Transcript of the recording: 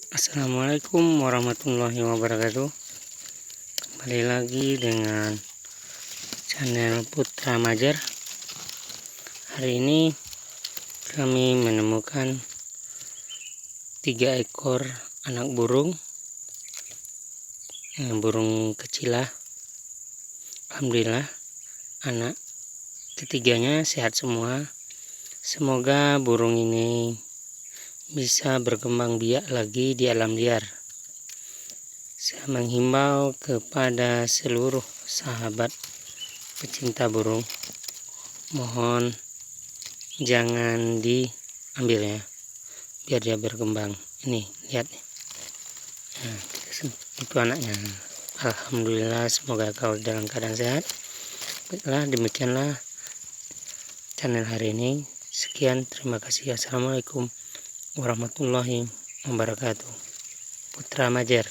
Assalamualaikum warahmatullahi wabarakatuh. Kembali lagi dengan channel Putra Majer. Hari ini kami menemukan 3 ekor anak burung, burung kecil lah. Alhamdulillah anak ketiganya sehat semua. Semoga burung ini bisa berkembang biak lagi di alam liar. Saya menghimbau kepada seluruh sahabat pecinta burung, mohon jangan diambil ya, biar dia berkembang. Ini lihat nih, nah, itu anaknya. Alhamdulillah, semoga kau dalam keadaan sehat. Baiklah, demikianlah channel hari ini. Sekian, terima kasih. Assalamualaikum warahmatullahi wabarakatuh. Putra Majer.